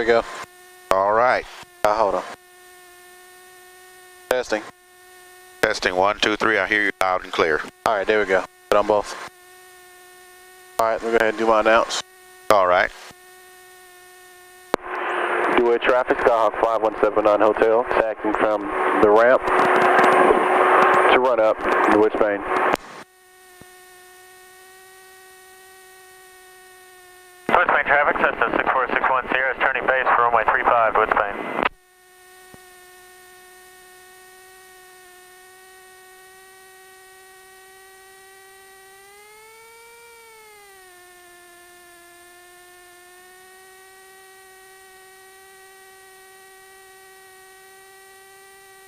we go. All right. Hold on. Testing. Testing 1, 2, 3. I hear you loud and clear. All right, there we go. Good on both. All right, we'll go ahead and do my announce. All right. Dewitt traffic, Skyhawk 5179 Hotel, taxiing from the ramp to run up Dewitt-Spain. Dewitt-Spain traffic, Cessna 64610 is turning base for runway 35, Dewitt-Spain.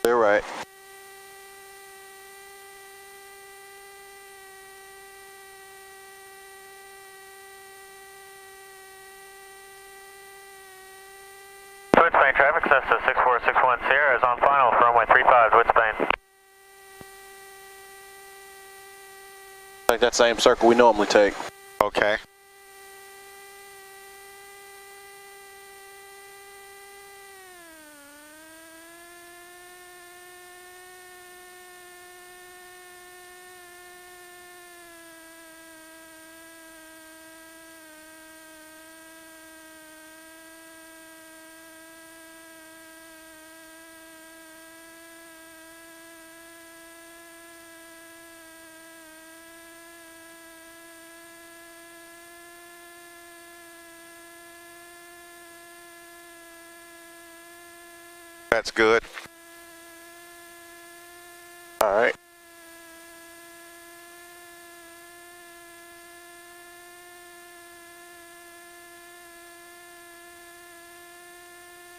They're right. Dewitt-Spain traffic, Cessna 64610 is on final for runway 35, Dewitt-Spain. Take that same circle we normally take. Okay. That's good. All right.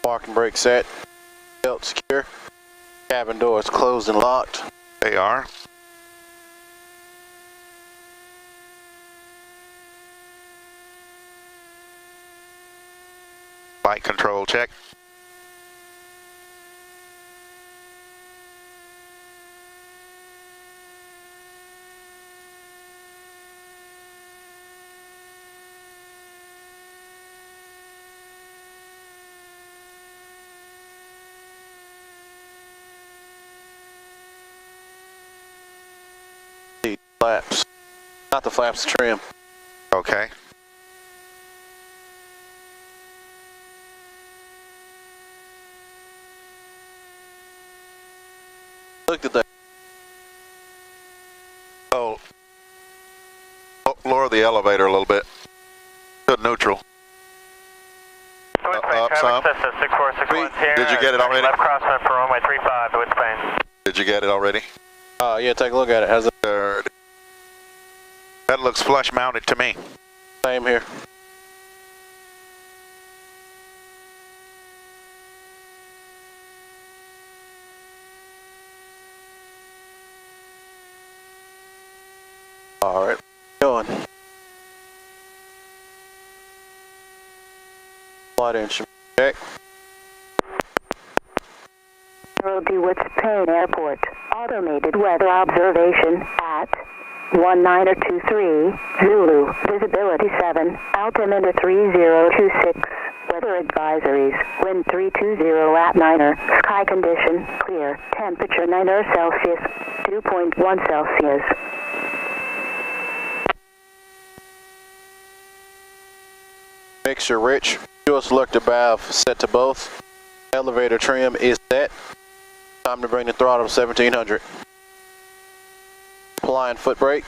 Parking brake set. Belt secure. Cabin doors closed and locked. They are. Flight control check. The flaps. Not the flaps, the trim. Okay. Look at that. Oh. Lower the elevator a little bit. Good neutral. Dewitt-Spain Up some. traffic, Cessna 64610 Did you get it already? Left crosswind for runway 35, Dewitt-Spain. Did you get it already? Yeah, take a look at it. How's it? Third. That looks flush mounted to me. Same here. All right, going. Flight instrument check. Dewitt-Spain Airport. Automated weather observation at 1923 Zulu. Visibility 7. Altimeter 3026. Weather advisories. Wind 320 at 9er. Sky condition clear. Temperature 9 Celsius. 2.1 Celsius. Mixture rich. Fuel selector valve set to both. Elevator trim is set. Time to bring the throttle to 1700. Applying foot brake.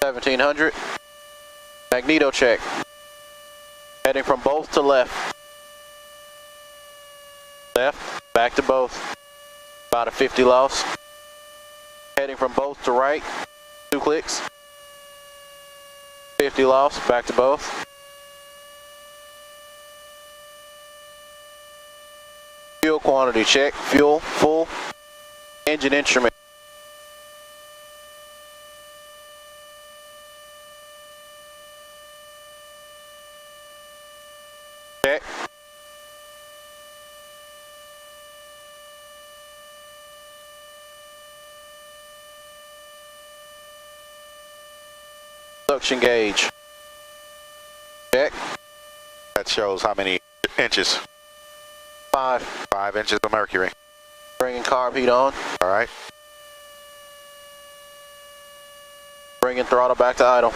$1,700. Magneto check. Heading from both to left. Left, back to both. About a 50 loss. Heading from both to right. 2 clicks. 50 loss, back to both. Fuel quantity check. Fuel full. Engine instrument. Check. suction gauge. Check. That shows how many inches? 5. 5 inches of mercury. Bringing carb heat on. All right. Bringing throttle back to idle.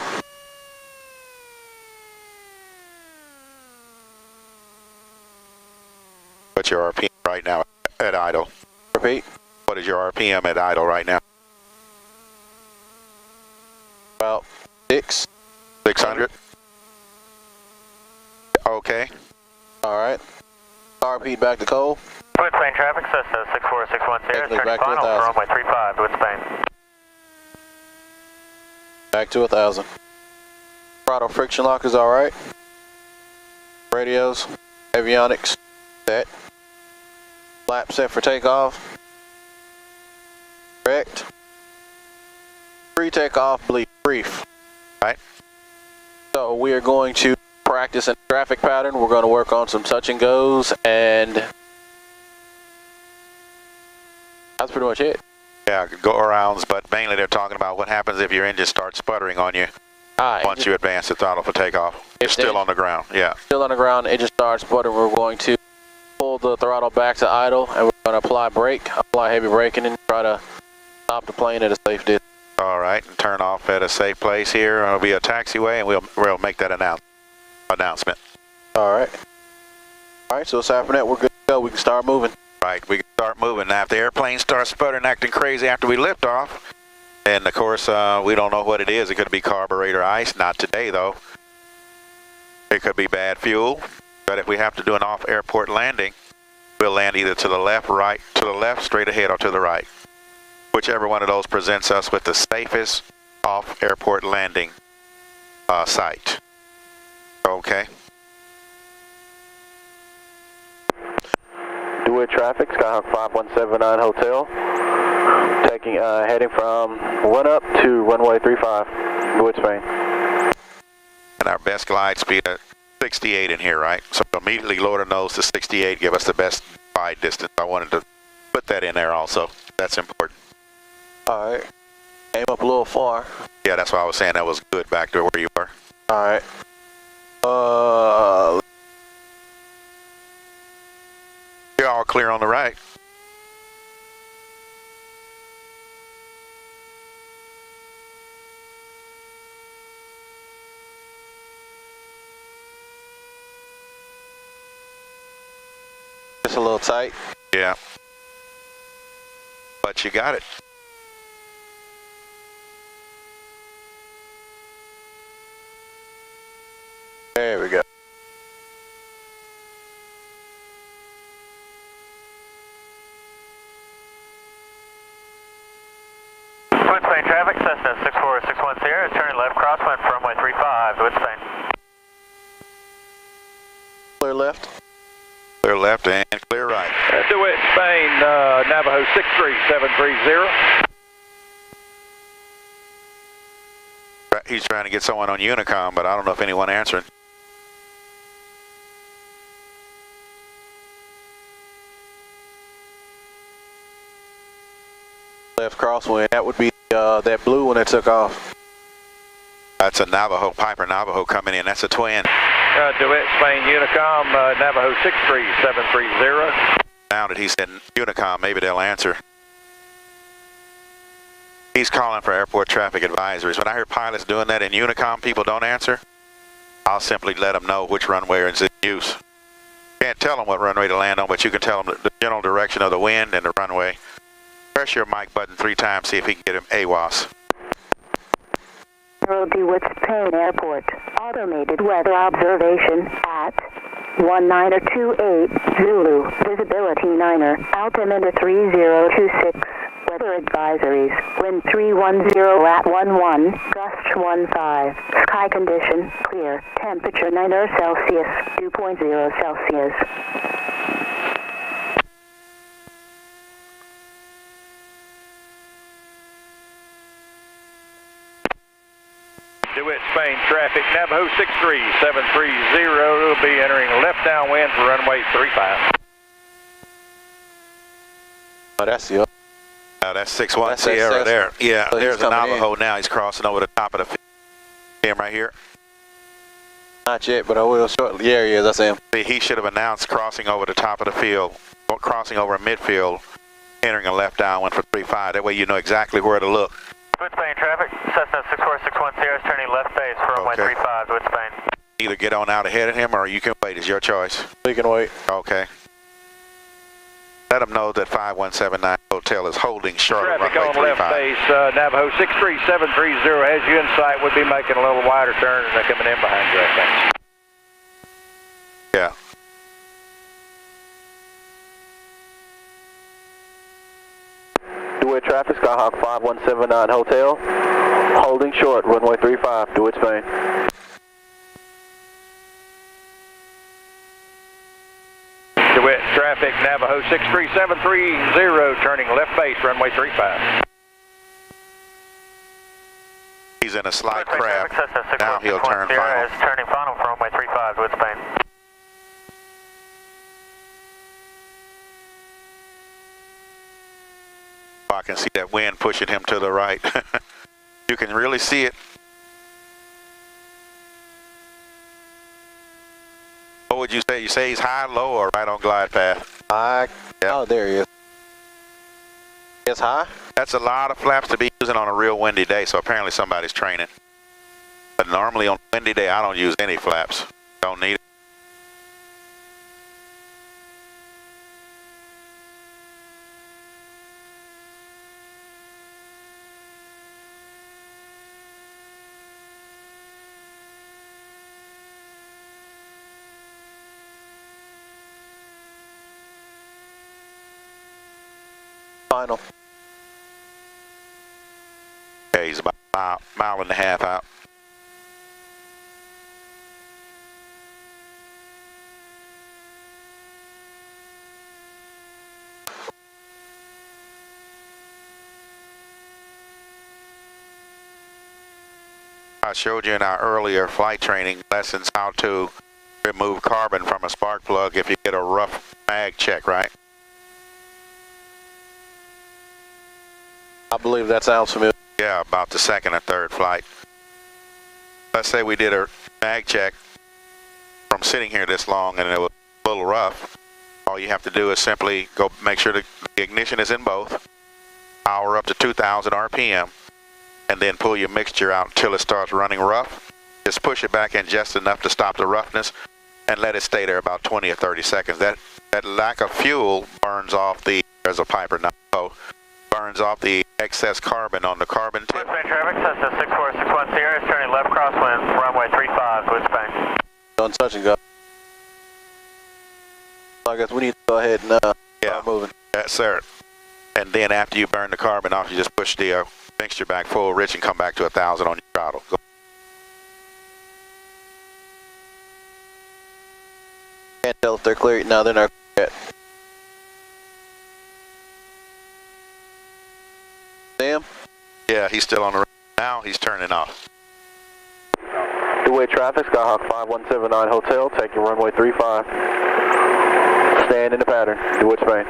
What's your RPM right now at idle? Repeat. What is your RPM at idle right now? About 6. 600. Okay. All right. Carb heat back to cold. Dewitt-Spain traffic, Cessna 64610, Definitely turning back to final 1,000. for runway 35, Dewitt-Spain. Back to 1,000. Throttle friction lock is all right. Radios, avionics, set. Flap set for takeoff. Correct. Pre-takeoff brief. Right. So we are going to practice in traffic pattern. We're going to work on some touch and goes, and that's pretty much it. Yeah, go arounds, but mainly they're talking about what happens if your engine starts sputtering on you once you advance the throttle for takeoff. It's still on the ground, yeah. Still on the ground, engine starts sputtering. We're going to pull the throttle back to idle, and we're going to apply heavy braking, and try to stop the plane at a safe distance. All right, and turn off at a safe place here. It'll be a taxiway, and we'll make that announcement. All right. All right, so it's after that, we're good to go. We can start moving. Right, we can start moving. Now, if the airplane starts sputtering, acting crazy after we lift off, and of course, we don't know what it is. It could be carburetor ice. Not today, though. It could be bad fuel. But if we have to do an off-airport landing, we'll land either to the left, right, to the left, straight ahead, or to the right. Whichever one of those presents us with the safest off-airport landing site. Okay. Dewitt traffic, Skyhawk 5179 Hotel. Heading from run up to runway 35, Dewitt-Spain. And our best glide speed at 68 in here, right? So immediately lower the nose to 68, give us the best glide distance. I wanted to put that in there also. That's important. All right. Aim up a little far. Yeah, that's why I was saying that was good back to where you were. All right. You're all clear on the right. Just a little tight. Yeah. But you got it. There we go. Dewitt-Spain traffic, Cessna 64610, Sierra, turning left crosswind for runway 35, Dewitt-Spain. Clear left. Clear left and clear right. Dewitt-Spain, Navajo 63730. He's trying to get someone on Unicom, but I don't know if anyone answering. Left crosswind. That would be that blue one that took off. That's a Navajo, Piper Navajo coming in. That's a twin. Dewitt-Spain, Unicom, Navajo 63730. Sounded, he said Unicom, maybe they'll answer. He's calling for airport traffic advisories. When I hear pilots doing that in Unicom, people don't answer, I'll simply let them know which runway is in use. Can't tell them what runway to land on, but you can tell them the general direction of the wind and the runway. Press your mic button 3 times, see if he can get him AWOS. Dewitt-Spain Airport. Automated weather observation at 1928 Zulu. Visibility 9er. Altimeter 3026. Weather advisories. Wind 310 at 11. Gust 15. Sky condition clear. Temperature 9 Celsius. 2.0 Celsius. Dewitt-Spain traffic, Navajo 63730 will be entering left downwind for runway 35. Oh, that's the other. That's 61 Sierra there. Yeah, So there's a coming Navajo now. He's crossing over the top of the field. Him right here. Not yet, but I will shortly. Yeah, he is. I see him. See, he should have announced crossing over the top of the field, or crossing over midfield, entering a left downwind for 35. That way you know exactly where to look. Dewitt-Spain traffic, Cessna 64610 is turning left base for runway 35, Dewitt-Spain. Either get on out ahead of him or you can wait. It's your choice. We can wait. Okay. Let him know that 5179 Hotel is holding short of Traffic runway on 35. left base, Navajo 63730 has you in sight. Would be making a little wider turn and they're coming in behind you, I think. Yeah. Dewitt traffic, Skyhawk 5179 Hotel. Holding short, runway 35, Dewitt-Spain. Dewitt traffic, Navajo 63730, turning left base, runway 35. He's in a slight Dewitt-Spain craft. traffic, Cessna Now he'll turn 64610 final. is turning final for runway 35, Dewitt-Spain. I can see that wind pushing him to the right. You can really see it. What would you say? You say he's high, low, or right on glide path? High. Yeah. Oh, there he is. It's high. That's a lot of flaps to be using on a real windy day, so apparently somebody's training. But normally on a windy day, I don't use any flaps. Don't need it. Final. Okay, he's about a mile and a half out. I showed you in our earlier flight training lessons how to remove carbon from a spark plug if you get a rough mag check, right? I believe that sounds familiar. Yeah, about the second or third flight. Let's say we did a mag check from sitting here this long and it was a little rough. All you have to do is simply go make sure the ignition is in both, power up to 2,000 RPM, and then pull your mixture out until it starts running rough. Just push it back in just enough to stop the roughness and let it stay there about 20 or 30 seconds. That lack of fuel burns off the, there's a Piper now, so burns off the excess carbon on the carbon tip. Dewitt-Spain traffic, Cessna 64610 is turning left crosswind for runway 35, Dewitt-Spain. Don't touch and go. I guess we need to go ahead and start moving. Yes, sir. And then after you burn the carbon off, you just push the mixture back full rich and come back to 1,000 on your throttle. Go. Can't tell if they're clear. No, they're not clear yet. See him? Yeah, he's still on the road. Now he's turning off. Dewitt traffic, Skyhawk 5179 Hotel, taking runway 35. Stand in the pattern, Dewitt-Spain.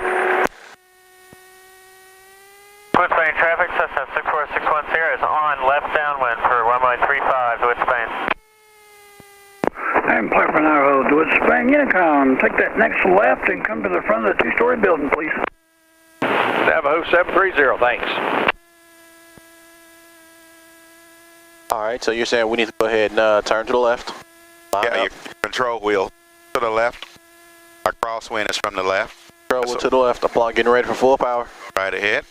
Dewitt-Spain traffic, Cessna 64610 is on left downwind for runway 35, Dewitt-Spain. I'm Piper Navajo, Dewitt-Spain Unicom. Take that next left and come to the front of the two-story building, please. Navajo 730, thanks. Alright, so you're saying we need to go ahead and turn to the left? Yeah, your control wheel to the left. Our crosswind is from the left. Control to the left, apply, getting ready for full power. Right ahead.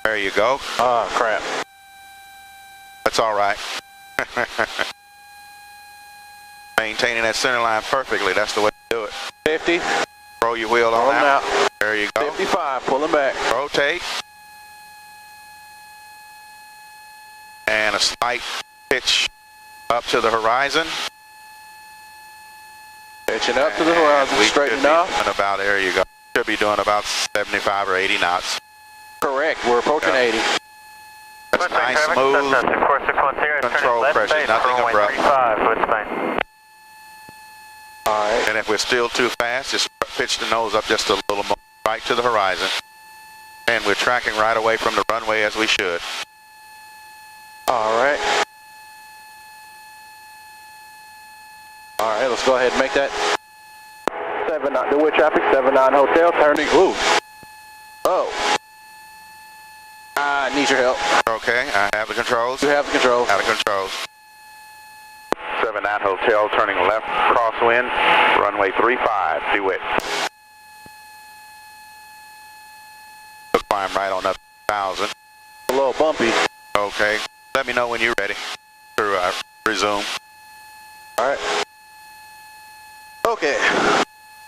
There you go. Ah, crap. That's all right. Maintaining that center line perfectly. That's the way to do it. 50. Roll your wheel on out. There you go. 55, pulling back. Rotate. And a slight pitch up to the horizon. Pitching up to the horizon, straighten off. About, there you go. Should be doing about 75 or 80 knots. Correct, we're approaching 80. That's nice, smooth control pressure, nothing abrupt. Alright. And if we're still too fast, just pitch the nose up just a little more. right to the horizon. And we're tracking right away from the runway as we should. All right. All right, let's go ahead and make that. 79, Dewitt traffic, 79 Hotel, turning. Ooh. Oh. I need your help. Okay, I have the controls. You have the controls. Have the controls. 79 Hotel, turning left, crosswind, runway 35, Dewitt. Climb right on up 1,000. A little bumpy. Okay, let me know when you're ready to resume. All right. Okay.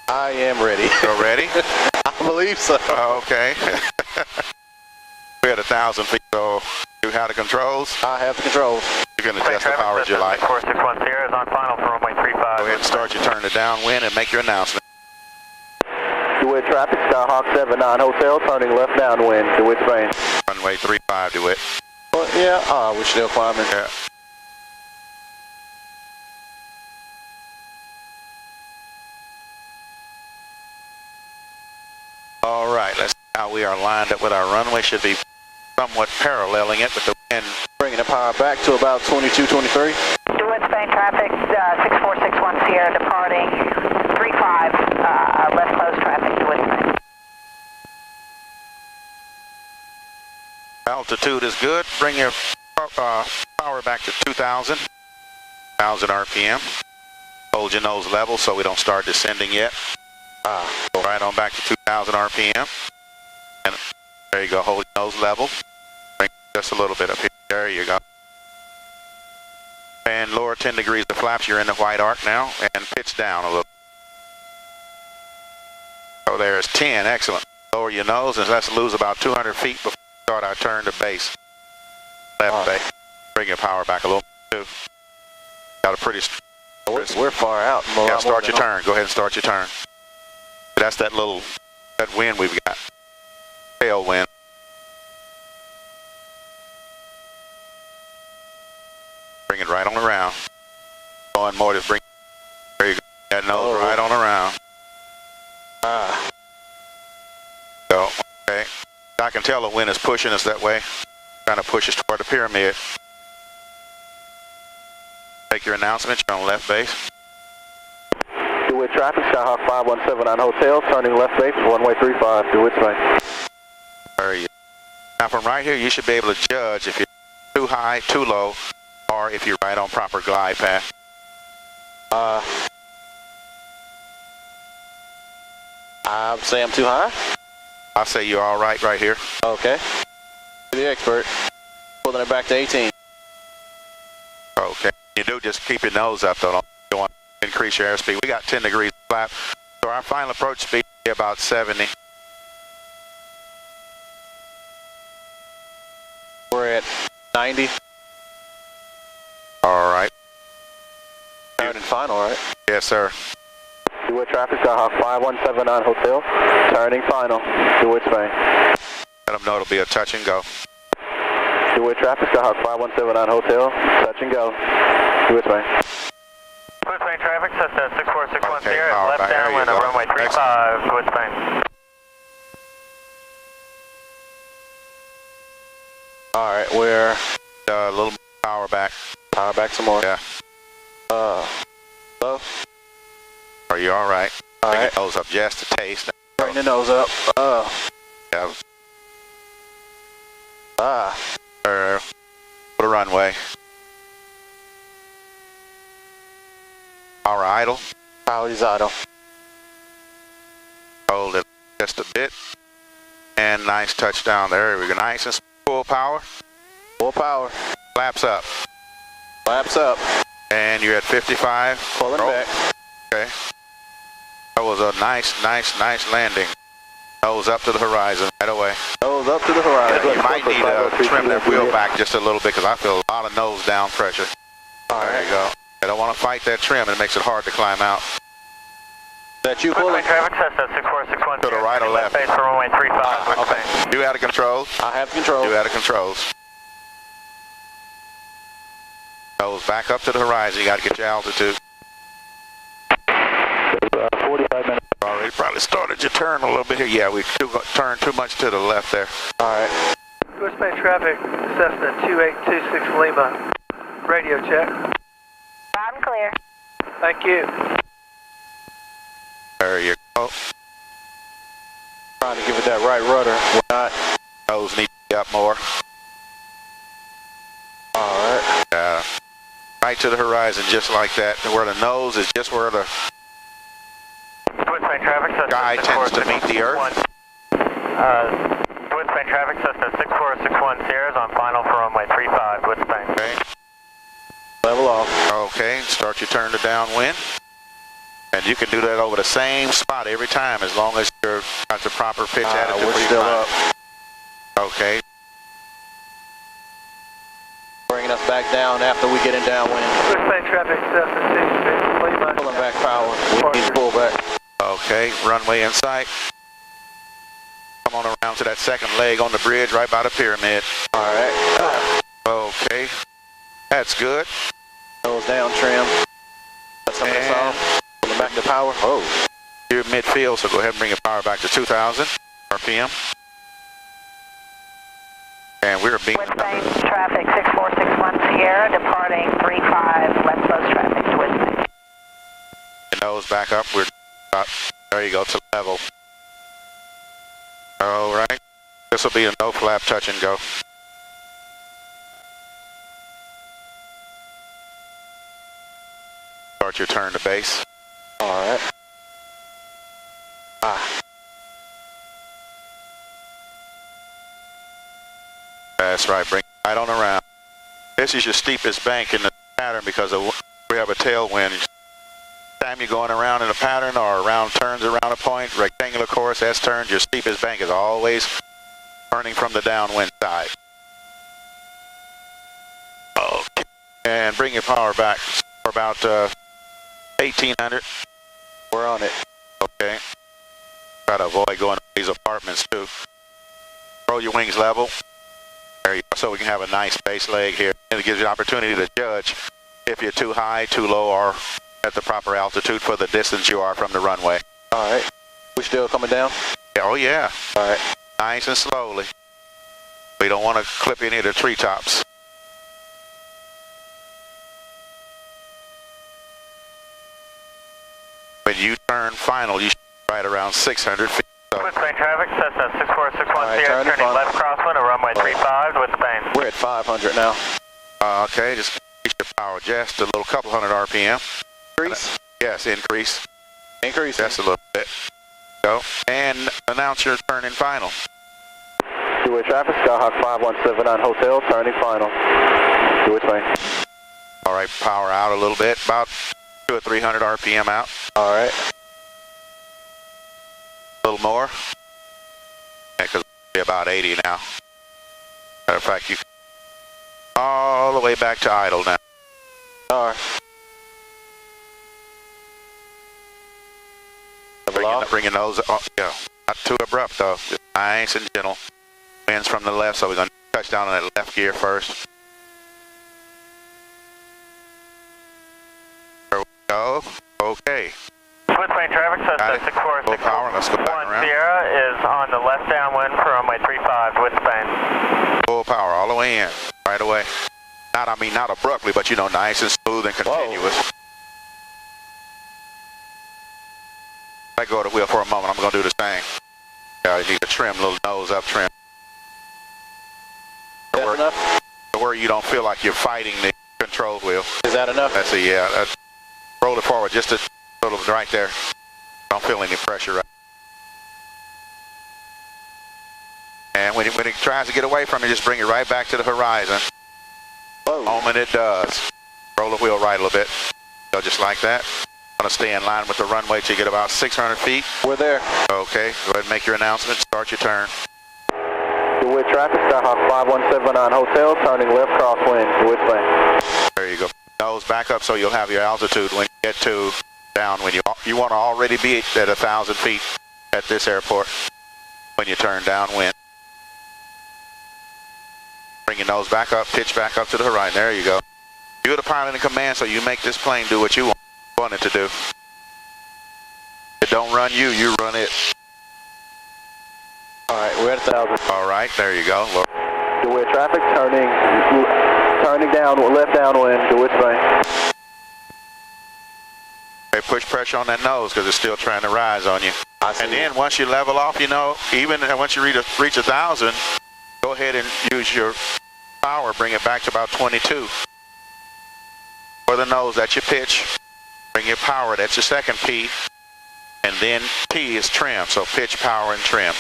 I am ready. So ready? I believe so. Okay. We're at 1,000 feet, so you have the controls. I have the controls. You can adjust the power as you like. 4610 is on final for runway 35. Go ahead and start your turn to downwind and make your announcement. Dewitt traffic, Skyhawk 79 Hotel, turning left downwind, Dewitt-Spain. Runway 35, Dewitt. Well, yeah, we're still climbing. Yeah. All right, let's see how we are lined up with our runway. Should be somewhat paralleling it with the wind. Bringing the power back to about 22, 23. Dewitt-Spain traffic, 6461 Sierra departing 35, left close traffic, Dewitt-Spain. Altitude is good. Bring your power back to 2,000 RPM. Hold your nose level so we don't start descending yet. Go right on back to 2,000 RPM. And there you go. Hold your nose level. Bring just a little bit up here. There you go. And lower 10 degrees the flaps. You're in the white arc now. And pitch down a little. Oh, there's 10. Excellent. Lower your nose and let's lose about 200 feet before we start our turn to base. Left base. Bring your power back a little too. Got a pretty... We're far out. Yeah, start your turn. Go ahead and start your turn. That's that wind we've got. Tailwind. Bring it right on around. Going more to bring. There you go. That nose right on around. So, okay. I can tell the wind is pushing us that way. Trying to push us toward the pyramid. Make your announcement. You're on left base. Dewitt traffic, Skyhawk 5179 Hotel, turning left base, runway 35, Dewitt-Spain. There you go. Now from right here, you should be able to judge if you're too high, too low, or if you're right on proper glide path. I'd say I'm too high. I'll say you're all right here. Okay. The expert. Pulling it back to 18. Okay. You do just keep your nose up, though. Don't want to increase your airspeed. We got 10 degrees flap. So our final approach speed is about 70. We're at 90. All right. Turning final, right? Yes, sir. Dewitt traffic, Skyhawk 5179 Hotel, turning final, Dewitt-Spain. Let them know it'll be a touch and go. Dewitt traffic, Skyhawk 5179 Hotel, touch and go, Dewitt-Spain. Dewitt-Spain traffic, Cessna 6461 Okay, Sierra, all left right, there downwind you on go. runway 35, Dewitt-Spain. All right, we're A little power back. power back some more. Yeah. Low. Are you all right? All Bring right. your nose up just a taste. Bring the nose up. Yeah. For the runway. Power idle. power is idle. Hold it just a bit. And nice touchdown there. We go nice and full power. Full power. Flaps up. Flaps up. And you're at 55. Pulling back. Okay. That was a nice landing. Nose up to the horizon right away. Nose up to the horizon. You might need to trim that wheel back just a little bit because I feel a lot of nose down pressure. All There right. you go. I don't want to fight that trim. It makes it hard to climb out. That you pulling? Dewitt-Spain traffic, Cessna 6461 To the right or left? base for runway 35, Okay. Dewitt-Spain. You out of controls? I have control. You out of controls. Nose back up to the horizon. You got to get your altitude. 45 minutes. Already We probably started your turn a little bit here. Yeah, we turned too much to the left there. All right. Dewitt-Spain traffic, Cessna 2826 Lima. Radio check. Loud and clear. Thank you. There you go. Trying to give it that right rudder. We're not. Nose needs to be up more. All right. Right to the horizon, just like that. Where the nose is just where the Dewitt-Spain traffic, sky tends to meet the earth. Dewitt-Spain traffic, Cessna 6461 Sierra is on final for runway 35, Dewitt-Spain. Okay. Level off. Okay, start your turn to downwind. And you can do that over the same spot every time as long as you're got the proper pitch attitude. We're still up. Okay. Bringing us back down after we get in downwind. Dewitt-Spain traffic, Cessna 26 Lima. Pulling back power. We need to pull back. Okay, runway in sight. Come on around to that second leg on the bridge right by the pyramid. All right. Okay. That's good. Nose down, trim. Cut some of this off. Pulling back the power. Oh. You're midfield, so go ahead and bring your power back to 2,000 RPM. And we're being Dewitt-Spain traffic 6461 Sierra, departing 35, left close traffic, Dewitt-Spain. nose back up. We're up. There you go, to level. All right. This will be a no flap touch and go. Start your turn to base. All right. That's right. Bring it right on around. This is your steepest bank in the pattern because we have a tailwind. Time you're going around in a pattern or around turns around a point, rectangular course, S turns, your steepest bank is always turning from the downwind side. Okay. And bring your power back for about 1,800. We're on it. Okay. Try to avoid going to these apartments too. Roll your wings level. There you go. So we can have a nice base leg here. And it gives you an opportunity to judge if you're too high, too low, or at the proper altitude for the distance you are from the runway. All right. We still coming down? Oh yeah. All right. Nice and slowly. We don't want to clip any of the treetops. When you turn final, you should be right around 600 feet. So Dewitt-Spain traffic, Cessna 6461 Right, Sierra, turning turning fine. left crosswind at runway 35, Dewitt-Spain. We're at 500 now. okay, just increase your power just a little, couple hundred RPM. Increase? Yes, increase. Increase. Just a little bit. Go. And announce your turn in final. Dewitt traffic, Skyhawk 5179 Hotel, turning final. Dewitt-Spain. All right, power out a little bit, about 200 or 300 RPM out. All right. A little more. Because it'll be about 80 now. Matter of fact, you all the way back to idle now. All right. Bring your nose, yeah, not too abrupt though, just nice and gentle. Winds from the left, so we're going to touch down on that left gear first. There we go. Okay. Dewitt-Spain traffic, Got it. Cessna Full power. Let's go back 6461 around. Sierra is on the left downwind for runway 35, Dewitt-Spain. Full power all the way in, right away. Not abruptly, but you know, nice and smooth and continuous. Let go of the wheel for a moment. I'm going to do the same. Yeah, you need to trim, little nose up trim. That's enough? To where you don't feel like you're fighting the control wheel. Is that enough? That's it, yeah. Roll it forward just a little right there. Don't feel any pressure. Right. And when it tries to get away from you, just bring it right back to the horizon. Whoa. The moment it does, roll the wheel right a little bit. So just like that. Want to stay in line with the runway till you get about 600 feet. We're there. Okay, go ahead and make your announcement. Start your turn. Dewitt traffic, Skyhawk 5179 Hotel, turning left crosswind, Dewitt-Spain. There you go. Nose back up so you'll have your altitude when you get to downwind. You want to already be at 1,000 feet at this airport when you turn downwind. Bring your nose back up, pitch back up to the horizon. There you go. You're the pilot in command, so you make this plane do what you want it to do. It don't run you, you run it. All right, we're at 1,000. All right, there you go. Look. Dewitt traffic turning down, left downwind, Dewitt-Spain. Okay, push pressure on that nose because it's still trying to rise on you. And then once you level off, you know, even once you reach 1,000, go ahead and use your power, bring it back to about 22. For the nose, that's your pitch. Bring your power, that's your second P. And then P is trim, so pitch, power, and trim.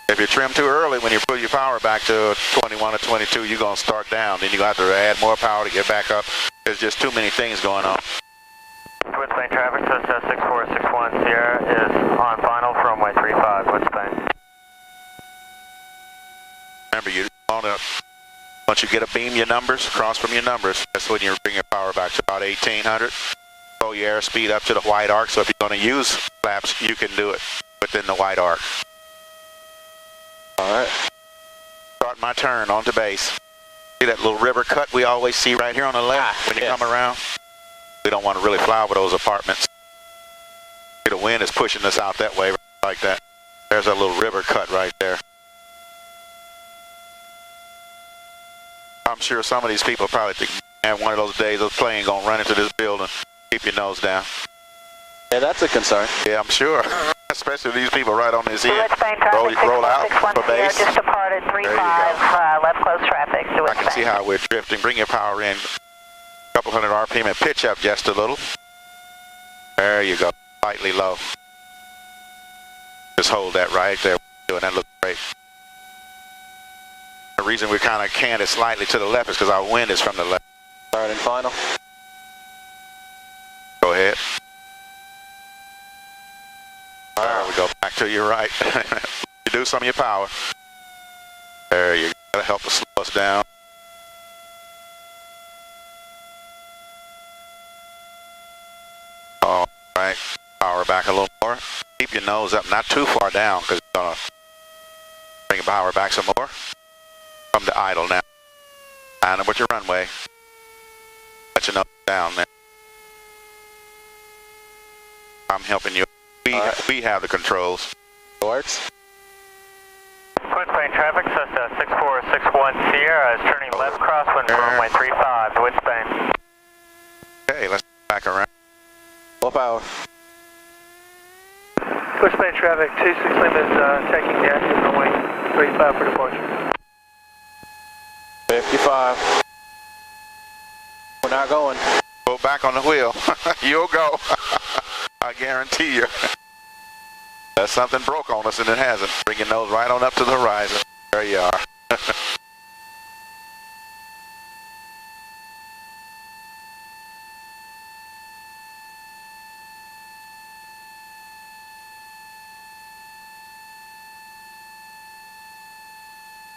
If you trim too early, when you put your power back to 21 or 22, you're going to start down. Then you're going to have to add more power to get back up. There's just too many things going on. Dewitt-Spain traffic, Cessna 6461 Sierra is on final for runway 35, Dewitt-Spain. Remember, you want to, once you get a beam your numbers, cross from your numbers, that's when you bring your power back to about 1,800. Slow your airspeed up to the white arc, so if you're going to use flaps, you can do it within the white arc. All right. Start my turn onto base. See that little river cut we always see right here on the left when you come around? We don't want to really fly over those apartments. See, the wind is pushing us out that way, like that. There's a little river cut right there. I'm sure some of these people probably think, man, one of those days those planes gonna run into this building. Keep your nose down. Yeah, that's a concern. Yeah, I'm sure. Especially these people right on this end. Dewitt-Spain traffic, Roll out for Sierra base. just departed 35, left close traffic, I Dewitt-Spain. can see how we're drifting. Bring your power in. Couple hundred RPM and pitch up just a little. There you go. Slightly low. Just hold that right there. Doing that looks great. The reason we kind of canted slightly to the left is because our wind is from the left. Third and final. Go ahead. There we go. Back to your right. You do some of your power. There you go. That'll help us slow us down. All right. Power back a little more. Keep your nose up, not too far down, because it's going to bring your power back some more. From the idle now. Line up with your runway. Let your nose down there. I'm helping you. We have the controls. Works. Dewitt-Spain traffic, Cessna 6461 Sierra is turning left crosswind for runway 35, Dewitt-Spain. Okay, let's back around. Full power. Dewitt-Spain traffic, 26 Lima is taking gas to runway 35 for departure. 55. We're not going. Go back on the wheel. You'll go. I guarantee you. That something broke on us and it hasn't. Bring your nose right on up to the horizon. There you are.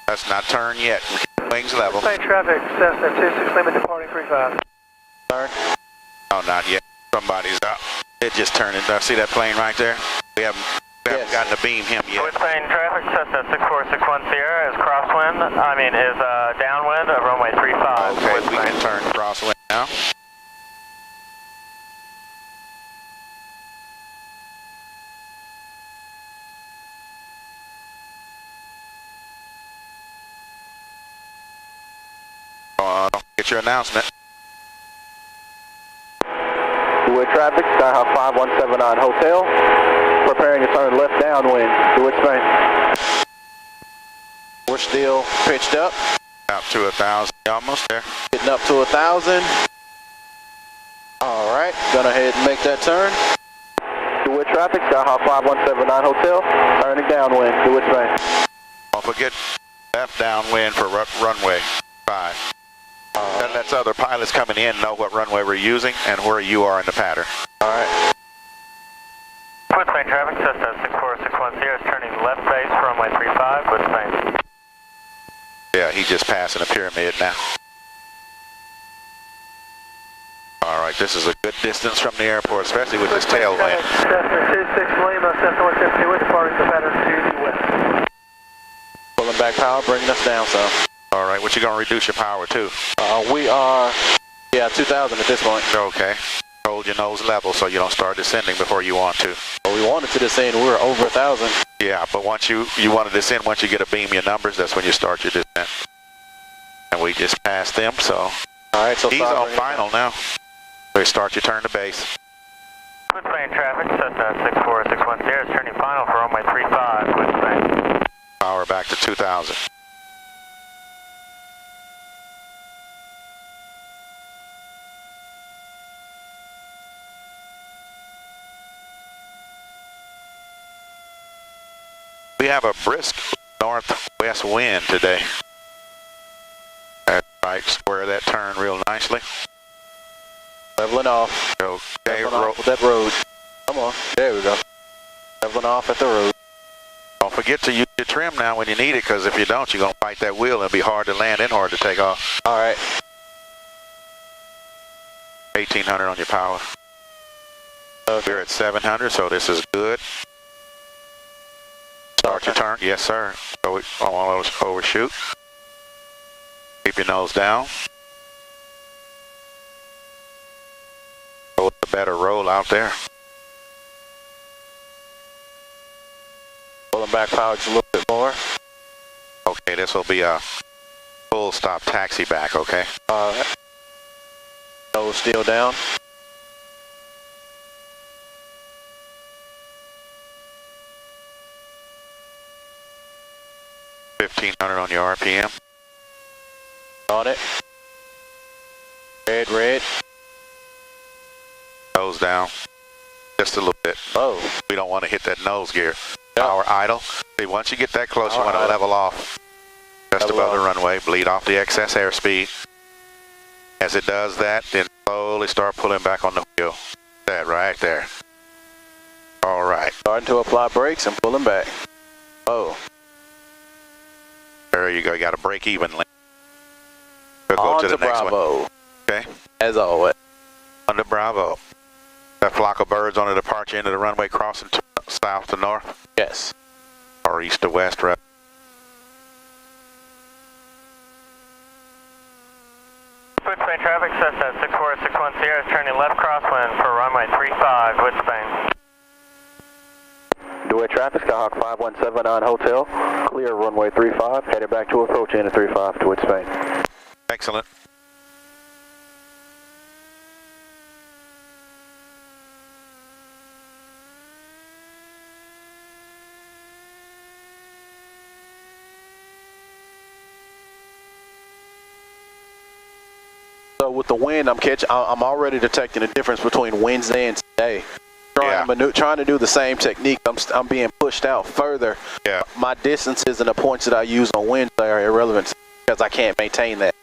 Let's not turn yet. Wings level. Dewitt-Spain traffic, Cessna 26 Lima departing 35. Turn. Oh, not yet. Somebody's up. It just turned in. See that plane right there? We haven't gotten to beam him yet. Dewitt-Spain traffic, Cessna 6461 Sierra is downwind of runway 35. Okay, we can turn crosswind now. Get your announcement. Dewitt traffic, Skyhawk 5179 Hotel. Preparing to turn left downwind, Dewitt-Spain. We're still pitched up. Out to 1,000, almost there. Getting up to 1,000. All right, gonna ahead and make that turn. Dewitt traffic, Skyhawk 5179 Hotel. Turning downwind, Dewitt-Spain. Don't forget left downwind for runway 5. That lets other pilots coming in know what runway we're using and where you are in the pattern. All right. Dewitt-Spain traffic, Cessna 6461 Sierra is turning left base for runway 35, Dewitt-Spain. Yeah, he's just passing a pyramid now. All right, this is a good distance from the airport, especially with this tailwind. Cessna 26 Lima, Cessna 172 departing the pattern to the west. Pulling back power, bringing us down some. All right, what you gonna reduce your power to? We are, 2,000 at this point. Okay. hold your nose level so you don't start descending before you want to. Well, we wanted to descend. We were over 1,000. Yeah, but once you want to descend, once you get a beam your numbers, that's when you start your descent. And we just passed them, so. All right, so he's on final now. So start your turn to base. Dewitt-Spain traffic, Cessna 64610 is turning final for runway 35, Dewitt-Spain. Power back to 2,000. We have a brisk northwest wind today. That's right, square that turn real nicely. Leveling off. Okay, Leveling off with that road. Come on, there we go. Leveling off at the road. Don't forget to use your trim now when you need it, because if you don't, you're going to fight that wheel and it'll be hard to land and hard to take off. All right. 1,800 on your power. Okay. We're at 700, so this is good. Start your turn. Yes, sir. So I want to overshoot. Keep your nose down. Go with the better roll out there. Pulling back power just a little bit more. Okay, this will be a full stop taxi back, okay? All right. Nose still down. $1,500 on your RPM. On it. Red, red. Nose down. Just a little bit. Oh. We don't want to hit that nose gear. Power idle. See, once you get that close, you want to level off. Just above the runway. Bleed off the excess airspeed. As it does that, then slowly start pulling back on the wheel. That right there. All right. Starting to apply brakes and pulling back. Oh. There you go. You got to break evenly. We'll go On to the next Bravo. one. Okay. As always. On to Bravo. That flock of birds on the departure into the runway crossing to south to north. Yes. Or east to west, right? Dewitt-Spain traffic, Cessna 64610 is turning left crosswind for runway 35, Dewitt-Spain. Dewitt traffic, Skyhawk 5179 Hotel. Clear runway 35. Headed back to approach into 35, Dewitt-Spain. Excellent. So with the wind, I'm already detecting a difference between Wednesday and today. Trying to do the same technique, I'm being pushed out further. Yeah. My distances and the points that I use on Wednesday are irrelevant because I can't maintain that.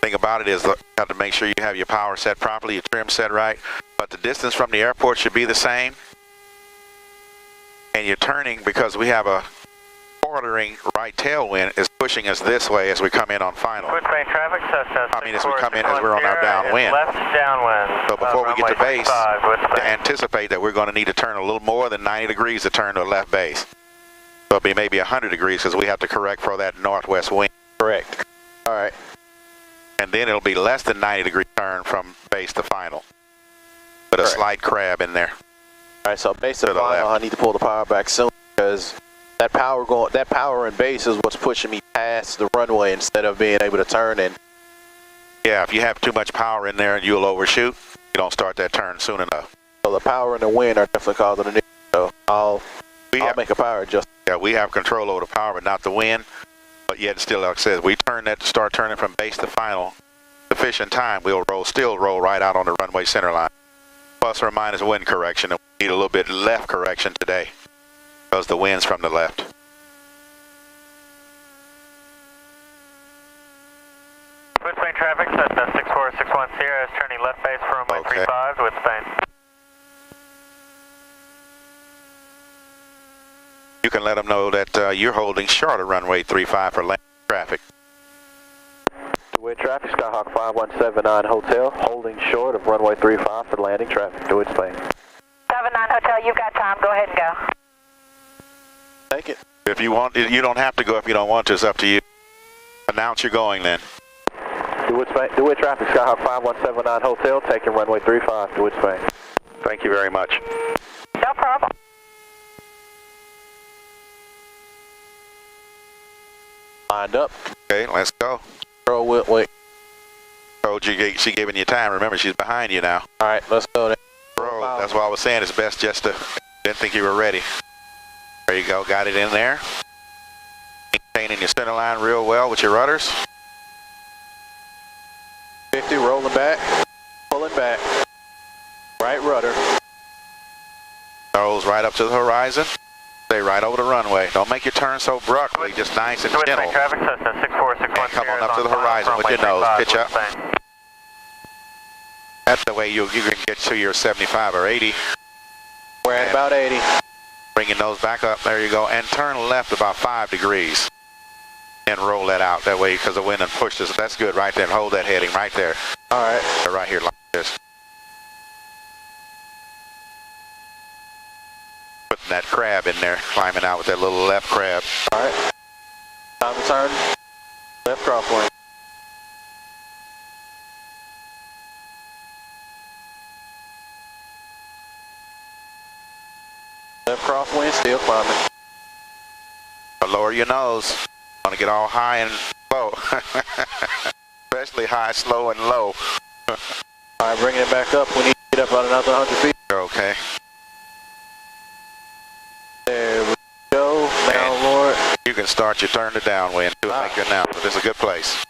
Thing about it is, look, you have to make sure you have your power set properly, your trim set right, but the distance from the airport should be the same. And you're turning, because we have a quartering right tailwind, is pushing us this way as we come in on final. Dewitt-Spain traffic, Cessna I mean, as we come in, as we're on our downwind. Left downwind. So before we get to base, 35, to anticipate that we're going to need to turn a little more than 90 degrees to turn to a left base. So it'll be maybe 100 degrees because we have to correct for that northwest wind. Correct. All right. And then it'll be less than 90 degree turn from base to final. But a slight crab in there. All right, so base to final, I need to pull the power back soon because that power in base is what's pushing me past the runway instead of being able to turn in. Yeah, if you have too much power in there, you'll overshoot. You don't start that turn soon enough. So the power and the wind are definitely causing an issue. So I'll make a power adjustment. Yeah, we have control over the power, but not the wind. But yet, still, like I said, we start turning from base to final. Sufficient time, we'll still roll right out on the runway center line. Plus or minus wind correction, and we need a little bit left correction today because the wind's from the left. Dewitt-Spain traffic, Cessna 64610 is turning left base for runway 35, Dewitt-Spain. You can let them know that you're holding short of runway 35 for landing traffic. Dewitt traffic, Skyhawk 5179 Hotel, holding short of runway 35 for landing traffic, Dewitt-Spain. 79 Hotel, you've got time, go ahead and go. Take it. If you want, you don't have to go if you don't want to, it's up to you. Announce you're going then. Dewitt traffic, Skyhawk 5179 Hotel, taking runway 35, Dewitt-Spain. Thank you very much. No problem. Lined up. Okay, let's go. Control wheel, wait. Told you she giving you time. Remember, she's behind you now. All right, let's go then. Bro, that's why I was saying it's best just to, didn't think you were ready. There you go, got it in there. Maintaining your center line real well with your rudders. 50, rolling back, pulling back. Right rudder. Nose right up to the horizon. Stay right over the runway. Don't make your turn so abruptly, just nice and gentle. Dewitt-Spain traffic, Cessna 6461 And come on up to the horizon with your nose. Pitch up. That's the way you can get to your 75 or 80. We're at about 80. Bring your nose back up. There you go. And turn left about 5 degrees. And roll that out. That way, because the wind and push this. That's good right there. Hold that heading right there. All right. Right here like this. Putting that crab in there. Climbing out with that little left crab. All right. Time to turn. Left crosswind. Left crosswind, still climbing. Lower your nose. Want to get all high and low. Especially high, slow, and low. All right, bringing it back up. We need to get up about another 100 feet. Okay. There we go. Now, Lord. You can start your turn to downwind too. Make your announcement. This is a good place.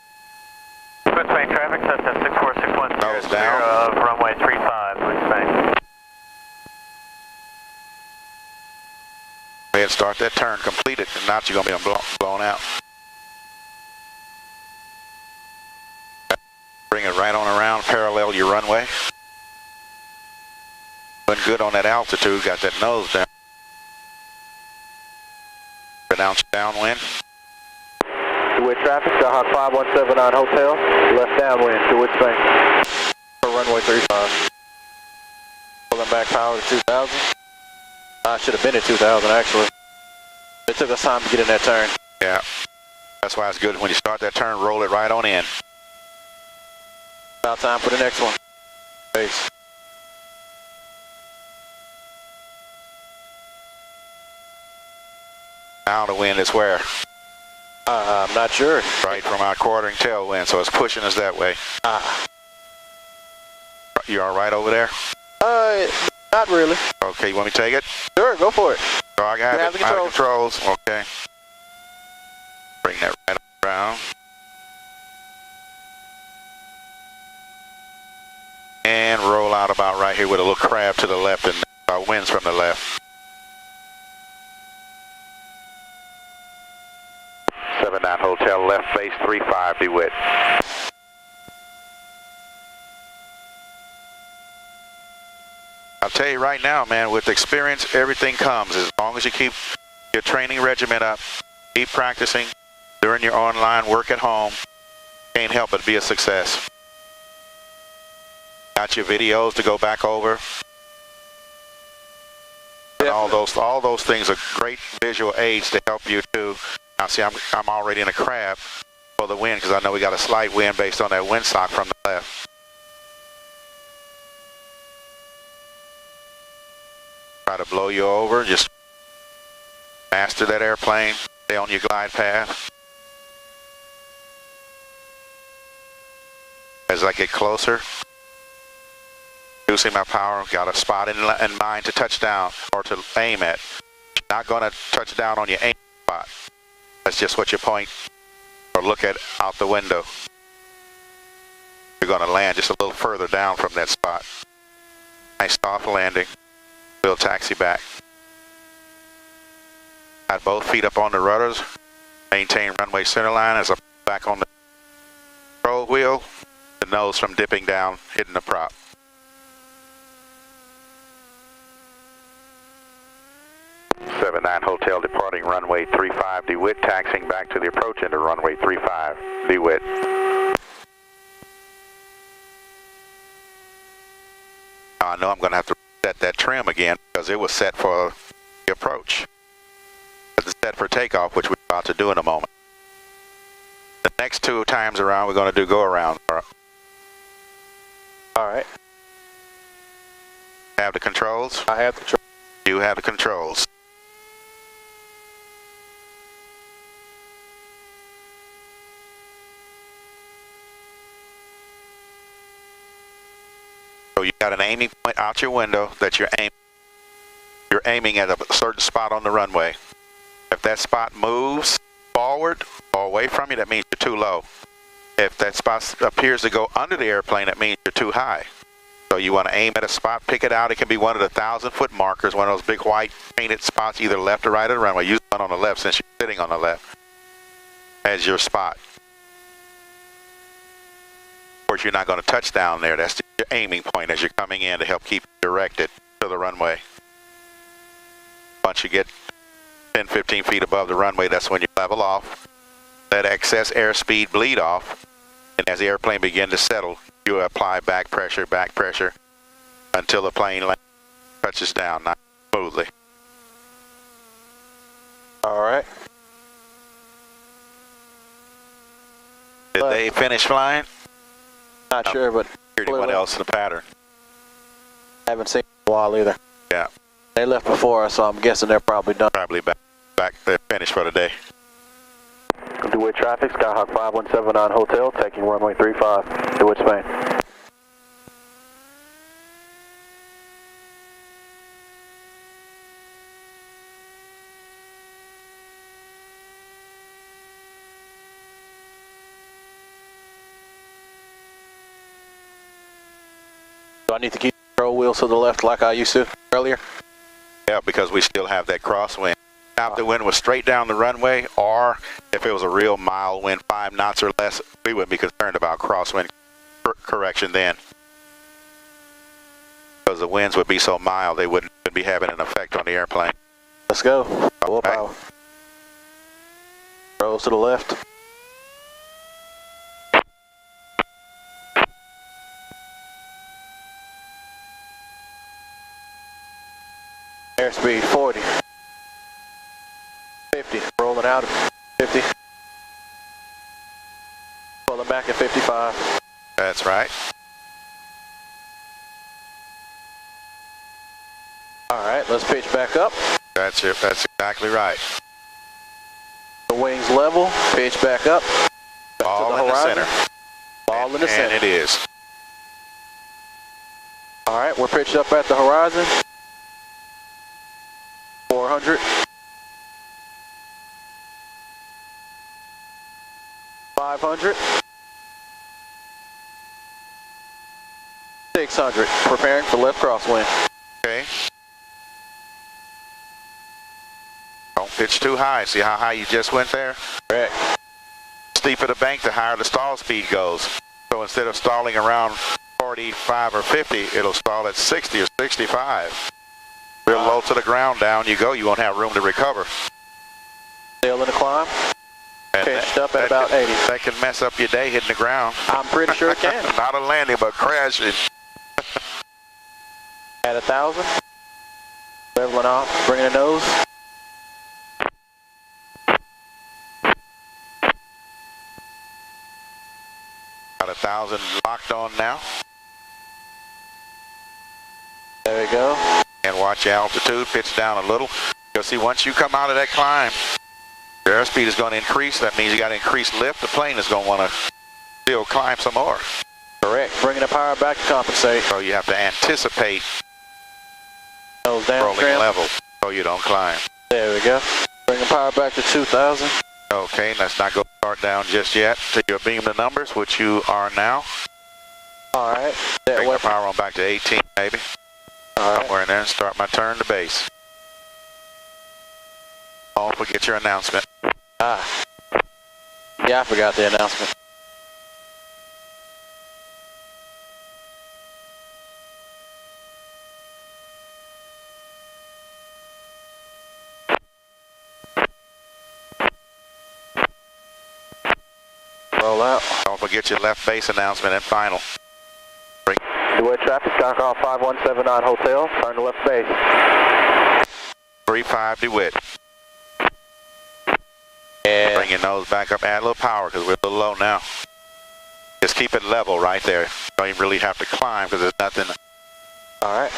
Dewitt-Spain traffic, Cessna 6461 Nose clear down. of runway 35, Dewitt-Spain. Go ahead and start that turn. Complete it. If not, you're going to be blown out. Bring it right on around, parallel your runway. Doing good on that altitude. Got that nose down. Pronounce downwind. Dewitt traffic, Skyhawk 5179 Hotel. Left downwind, Dewitt-Spain. For runway 35. Pulling back power to 2000. I should have been at 2000 actually. It took us time to get in that turn. Yeah. That's why it's good when you start that turn, roll it right on in. About time for the next one. Base. Now the wind is where? I'm not sure. Right from our quartering tailwind, so it's pushing us that way. You all right over there? Not really. Okay, you want me to take it? Sure, go for it. So I got You have it. the Out of controls. controls. Okay. Bring that right around. And roll out about right here with a little crab to the left and winds from the left. 79 Hotel, left base 35, Dewitt. I'll tell you right now, man, with experience, everything comes. As long as you keep your training regimen up, keep practicing during your online work at home, can't help but be a success. Got your videos to go back over. And all those things are great visual aids to help you too. Now see, I'm already in a crab for the wind because I know we got a slight wind based on that windsock from the left. Try to blow you over, just master that airplane, stay on your glide path. As I get closer, reducing my power, got a spot in mind to touch down or to aim at. Not going to touch down on your aim spot. That's just what you point or look at out the window. You're going to land just a little further down from that spot. Nice soft landing. We'll taxi back. Got both feet up on the rudders. Maintain runway center line as I back on the control wheel. The nose from dipping down, hitting the prop. '79 Hotel departing runway 35 DeWitt, taxiing back to the approach into runway 35 DeWitt. I know I'm going to have to set that trim again because it was set for the approach. It's set for takeoff, which we're about to do in a moment. The Next 2 times around, we're going to do go around. All right. Have the controls? I have the controls. You have the controls. So you got an aiming point out your window that you're aiming at a certain spot on the runway. If that spot moves forward or away from you, that means you're too low. If that spot appears to go under the airplane, that means you're too high. So you want to aim at a spot, pick it out. It can be one of the 1,000-foot markers, one of those big white painted spots, either left or right of the runway. Use one on the left since you're sitting on the left as your spot. Of course, you're not going to touch down there. That's your aiming point as you're coming in to help keep you directed to the runway. Once you get 10, 15 feet above the runway, that's when you level off. Let excess airspeed bleed off. And as the airplane begins to settle, you apply back pressure until the plane touches down nice smoothly. All right. Did they finish flying? Not sure, but Anyone else in the pattern? Haven't seen in a while either. Yeah. They left before us, so I'm guessing they're probably done. Probably back. They're finished for the day. Dewitt traffic, Skyhawk 517 on hotel, taking runway 35, Dewitt-Spain. Do I need to keep the control wheels to the left like I used to earlier? Yeah, because we still have that crosswind. Now, if the wind was straight down the runway, or if it was a real mild wind, 5 knots or less, we wouldn't be concerned about crosswind correction then. Because the winds would be so mild, they wouldn't be having an effect on the airplane. Let's go. Full Okay. power. Controls to the left. Airspeed 40. 50. Rolling out at 50. Pulling back at 55. That's right. All right, let's pitch back up. That's exactly right. The wings level. Pitch back up. Back Ball to the in the horizon. center. Ball in the center. And it is. All right, we're pitched up at the horizon. 400. 500. 600. Preparing for left crosswind. Okay. Don't pitch too high. See how high you just went there? Correct. Steeper the bank, the higher the stall speed goes. So instead of stalling around 45 or 50, it'll stall at 60 or 65. Real low to the ground, down you go. You won't have room to recover. Still in the climb. And Pitched up at about 80. That can mess up your day hitting the ground. I'm pretty sure it can. Not a landing, but crashing. At 1,000. Leveling off, bringing the nose. Got 1,000 locked on now. There we go. And watch your altitude, pitch down a little. You'll see once you come out of that climb, your airspeed is going to increase. That means you got to increase lift. The plane is going to want to still climb some more. Correct. Bringing the power back to compensate. So you have to anticipate Nose down, rolling trim. level so you don't climb. There we go. Bringing power back to 2,000. Okay, let's not go start down just yet till you beam the numbers, which you are now. All right. That Bring way. the power on back to 18, maybe. All right. Somewhere in there and start my turn to base. Don't forget your announcement. Ah. Yeah, I forgot the announcement. Roll out. Don't forget your left base announcement and final. Dewitt traffic, Skyhawk 517 on hotel, turn to left base. 35 DeWitt. Yeah. Bring your nose back up, add a little power because we're a little low now. Just keep it level right there. Don't even really have to climb because there's nothing. All right.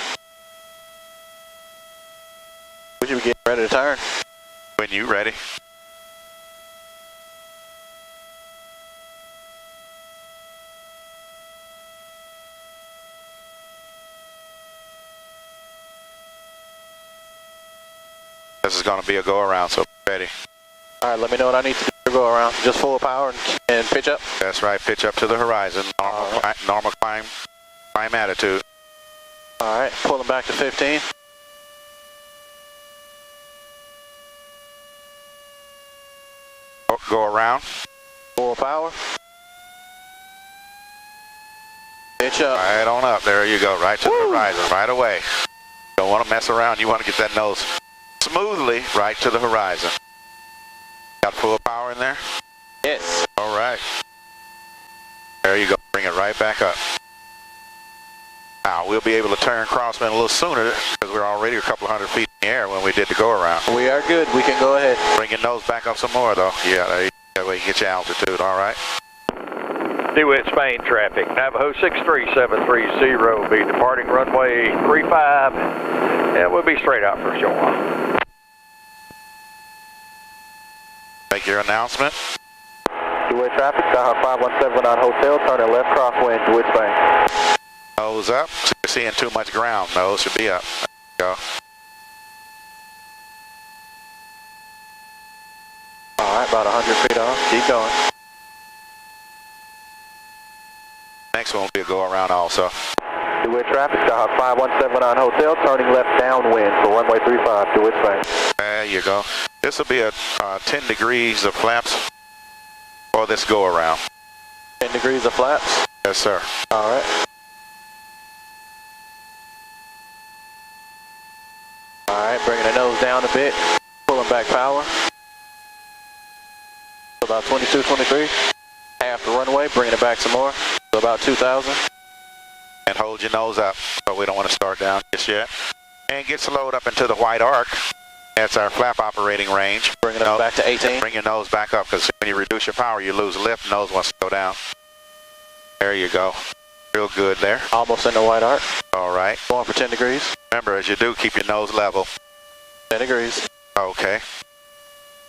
We should be getting ready to turn. When you ready. This is going to be a go around, so ready. All right, let me know what I need to do to go around. Just full power and pitch up. That's right, pitch up to the horizon. Normal climb attitude. All right, pulling back to 15. Go around. Full power. Pitch up. Right on up. There you go. Right to the horizon. Right away. Don't want to mess around. You want to get that nose smoothly right to the horizon. Got full power in there? Yes. All right. There you go. Bring it right back up. Now, we'll be able to turn crosswind a little sooner because we're already a couple hundred feet in the air when we did the go around. We are good. We can go ahead. Bring your nose back up some more, though. Yeah, that way you get your altitude. All right. Dewitt-Spain traffic. Navajo 63730 will be departing runway 35. And we'll be straight out for a short while. Make your announcement. Dewitt traffic, Skyhawk 517 on hotel, turning left crosswind, Dewitt-Spain. Nose up. So you're seeing too much ground. Nose should be up. There you go. All right, about 100 feet off. Keep going. Next one will be a go around also. Dewitt traffic, Skyhawk 517 on hotel, turning left downwind for runway 35, Dewitt-Spain. There you go. This will be a 10 degrees of flaps for this go around. 10 degrees of flaps? Yes, sir. All right. All right, bringing the nose down a bit, pulling back power. About 22, 23. Half the runway, bringing it back some more. So about 2,000. And hold your nose up, so we don't want to start down just yet. And get slowed up into the white arc. That's our flap operating range. Bringing it up back to 18. Bring your nose back up, because when you reduce your power, you lose lift. Nose wants to go down. There you go. Real good there. Almost in the white arc. All right. Going for 10 degrees. Remember, as you do, keep your nose level. 10 degrees. Okay.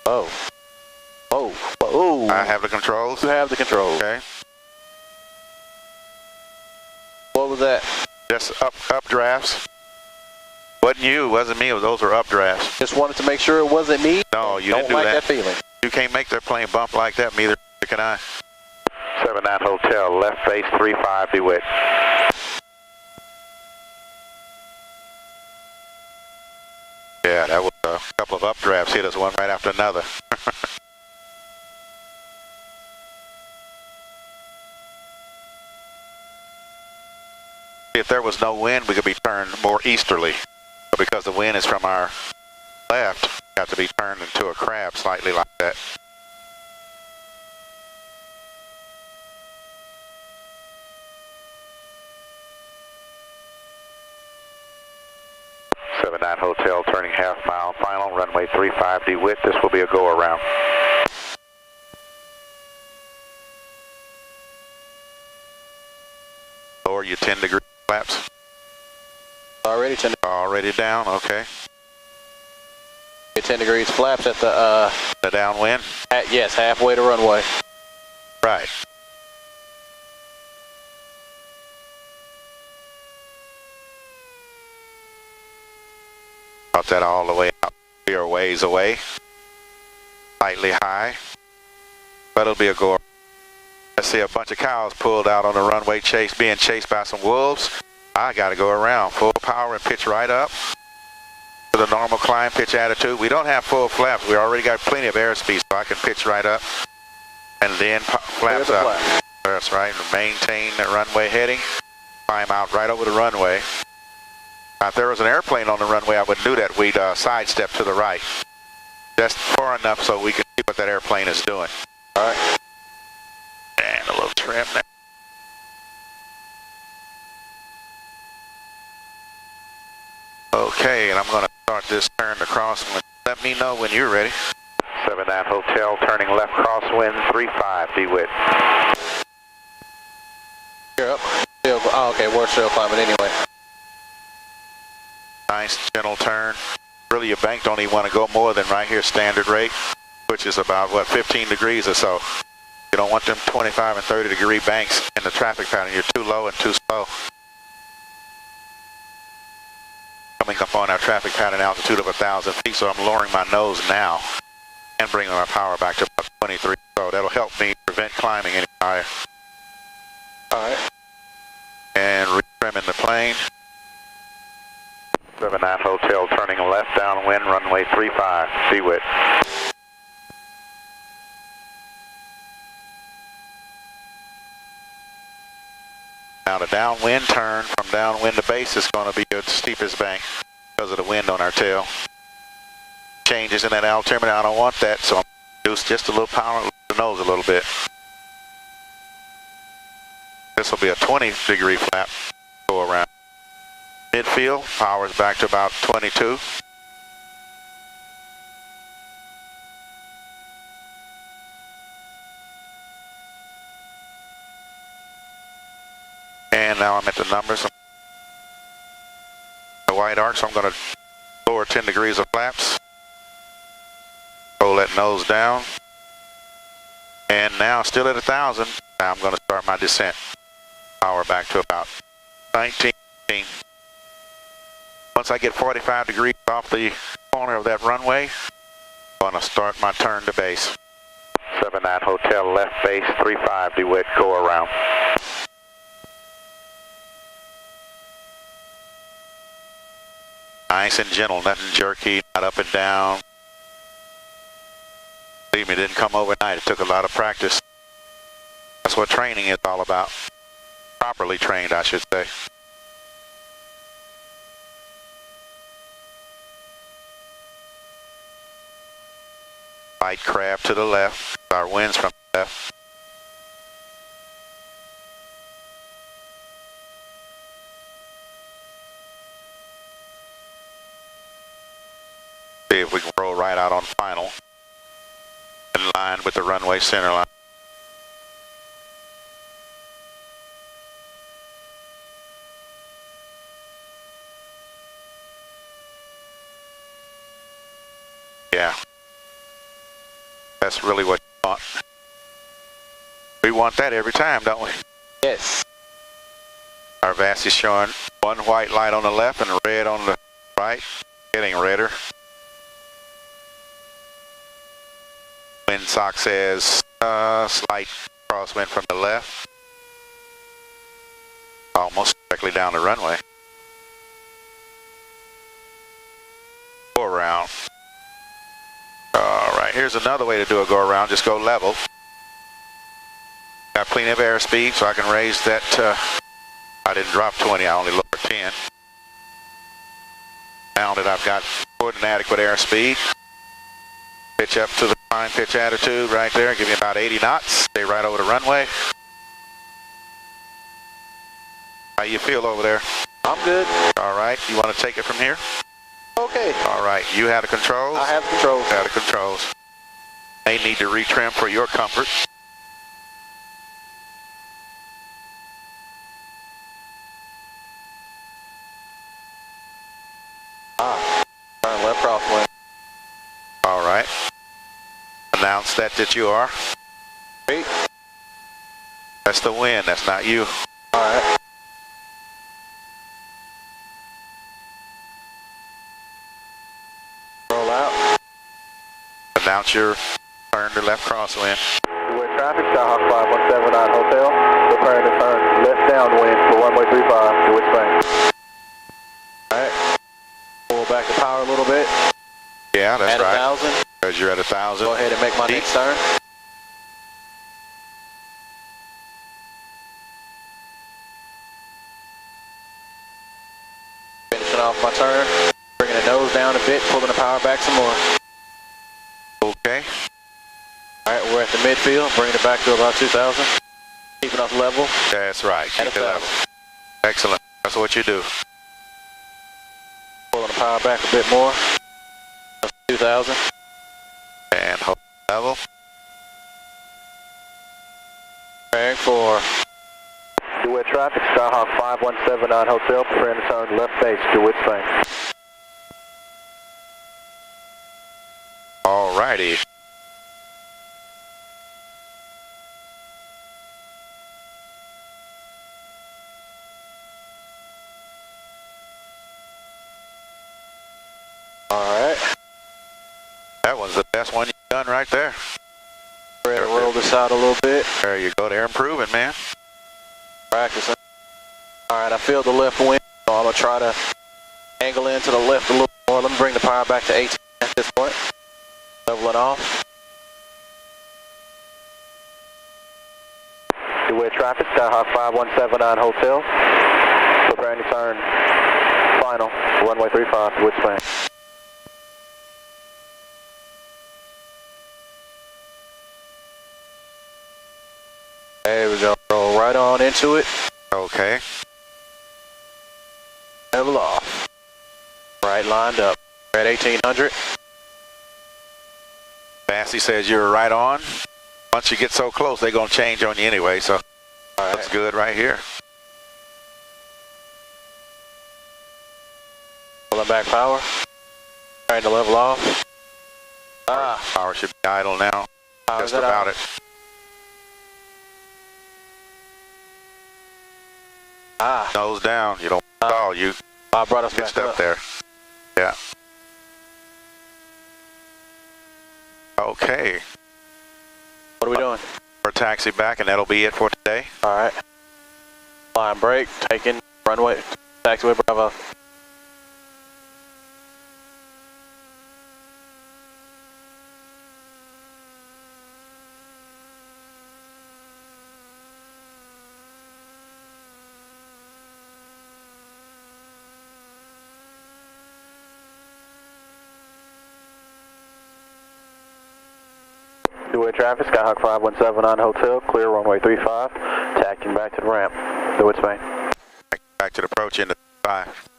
Oh. Oh. Oh. I have the controls. You have the controls. Okay. What was that? Just up drafts. Wasn't you, wasn't me. Those were up drafts. Just wanted to make sure it wasn't me. No, you didn't do Don't like that. that feeling. You can't make that plane bump like that, neither can I. 79 Hotel, left face 35 DeWitt. Yeah, that was a couple of updrafts hit us one right after another. If there was no wind, we could be turned more easterly. But because the wind is from our left, we have to be turned into a crab slightly like that. Hotel, turning half mile, final, runway 35 DeWitt. This will be a go around. Lower your 10 degree flaps. Already 10. Already down, okay. 10 degrees flaps at the downwind? Yes, halfway to runway. Right. About that all the way out. We are ways away. Slightly high. But it'll be a go. I see a bunch of cows pulled out on the runway being chased by some wolves. I gotta go around. Full power and pitch right up to the normal climb pitch attitude. We don't have full flaps. We already got plenty of airspeed, so I can pitch right up and then flaps up. Flaps. That's right. Maintain the runway heading. Climb out right over the runway. If there was an airplane on the runway, I wouldn't do that. We'd sidestep to the right. Just far enough so we can see what that airplane is doing. All right. And a little trim there. Okay, and I'm going to start this turn to crosswind. Let me know when you're ready. 79 79 Hotel, turning left crosswind 35, Dewitt. You're up. Oh, okay, we're still climbing anyway. Nice gentle turn. Really, your bank don't even want to go more than right here standard rate, which is about, what, 15 degrees or so. You don't want them 25 and 30 degree banks in the traffic pattern. You're too low and too slow. Coming up on our traffic pattern altitude of 1,000 feet, so I'm lowering my nose now and bringing our power back to about 23. So that'll help me prevent climbing any higher. All right. And retrimming the plane. 79 Hotel, turning left downwind, runway 35, Dewitt. Now the downwind turn from downwind to base is going to be the steepest bank because of the wind on our tail. Changes in that altimeter, I don't want that, so I'm going to reduce just a little power and the nose a little bit. This will be a 20 degree flap, go around. Midfield, power's back to about 22. And now I'm at the numbers. The white arc, so I'm going to lower 10 degrees of flaps. Roll that nose down. And now still at 1,000. Now I'm going to start my descent. Power back to about 19. Once I get 45 degrees off the corner of that runway, I'm going to start my turn to base. 79 Hotel, left base, 35, Dewitt, go around. Nice and gentle, nothing jerky, not up and down. Believe me, it didn't come overnight. It took a lot of practice. That's what training is all about. Properly trained, I should say. Light crab to the left. Our wind's from the left. See if we can roll right out on final. In line with the runway center line. Yeah. That's really what you want. We want that every time, don't we? Yes. Our VAS is showing one white light on the left and red on the right. Getting redder. Wind sock says slight crosswind from the left. Almost directly down the runway. Go around. Alright, here's another way to do a go around. Just go level. Got plenty of airspeed, so I can raise that. I didn't drop 20, I only lowered 10. Now that I've got good and adequate airspeed, pitch up to the fine pitch attitude right there. Give me about 80 knots. Stay right over the runway. How you feel over there? I'm good. Alright, you want to take it from here? Okay. Alright, you have the controls? I have controls. You have the controls. They need to retrim for your comfort. Turn left crosswind. Alright. Announce that you are. Great. That's the wind, that's not you. Alright. Roll out. Announce your turn to left crosswind. Dewitt traffic, Skyhawk 5179 Hotel. Prepare to turn left downwind for runway 35, Dewitt-Spain. Alright. Pull back the power a little bit. Yeah, that's at right. 1,000. Because you're at 1,000. Go ahead and make my next turn. Finishing off my turn. Bringing the nose down a bit, pulling the power back some more. Okay. Alright, we're at the midfield. Bringing it back to about 2,000. Keeping us level. That's right. At Keep it 1,000. level. Excellent. That's what you do. Pulling the power back a bit more. 2,000. And hold Level. Bearing for Dewitt traffic, Skyhawk 5179 on hotel, preparing to turn left base, Dewitt-Spain. Alrighty. Alright. That one's the best one you've done right there. Ready to roll this out a little bit. There you go. They're improving, man. Practicing. Alright, I feel the left wing, so I'm going to try to angle into the left a little more. Let me bring the power back to 18 at this point. Level it off. Dewitt traffic, Skyhawk 5179 hotel. Preparing to turn final, runway 35, Dewitt-Spain. There we go. Roll right on into it. Okay. Level off. Right lined up. We're at 1800. Fancy says you're right on. Once you get so close, they're going to change on you anyway, so that's good right here. Pulling back power. Trying to level off. Power should be idle now. Power's Just about out. it. Nose down. You don't stall. You I brought us get back stuff up. there. Yeah. Okay. What are we doing? We're taxi back, and that'll be it for today. Alright. Line break, taking, runway, taxiway Bravo. Dewitt traffic, Skyhawk 517 on hotel, clear runway 35, tacking back to the ramp, Dewitt-Spain. Back to the approach into 5.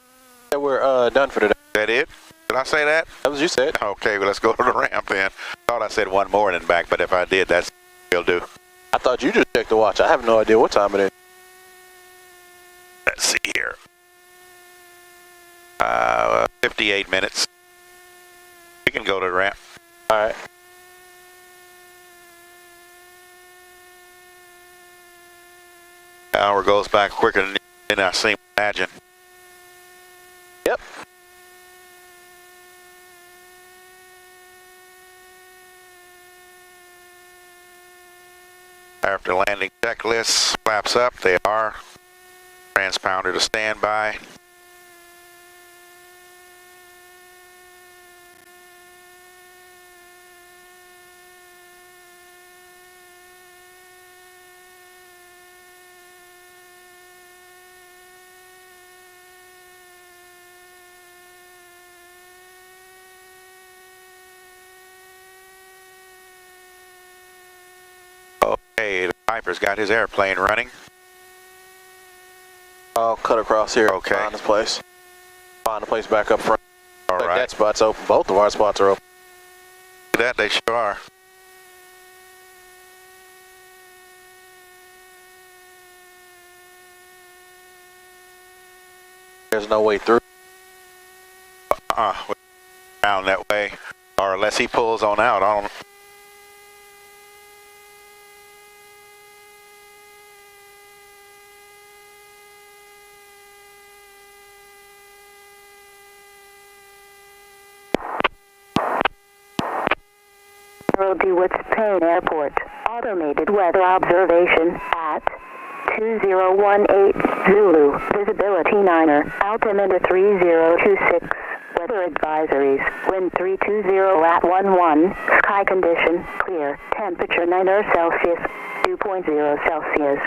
Yeah, we're done for today. Is that it? Did I say that? That was you said. Okay, well, let's go to the ramp then. Thought I said one more and then back, but if I did, that's will do. I thought you just checked the watch. I have no idea what time it is. Let's see here. 58 minutes. We can go to the ramp. Alright. Hour goes back quicker than I seem to imagine. Yep. After landing checklist, flaps up, they are. Transponder to standby. Okay, the Piper's got his airplane running. I'll cut across here. Okay. Find this place. Find the place back up front. All right. That spot's open. Both of our spots are open. That they sure are. There's no way through. Down that way. Or unless he pulls on out, I don't. Dewitt-Spain Airport. Automated weather observation at 2018 Zulu. Visibility 9er. Altimeter 3026. Weather advisories. Wind 320 at 11. Sky condition clear. Temperature 9 Celsius. 2.0 Celsius.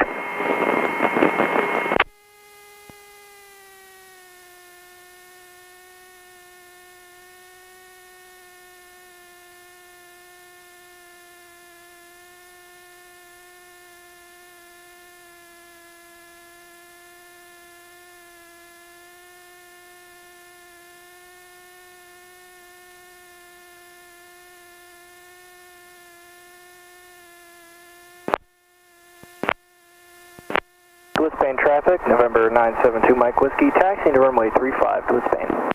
Dewitt-Spain traffic, November 972 Mike Whiskey, taxiing to runway 35 Dewitt-Spain.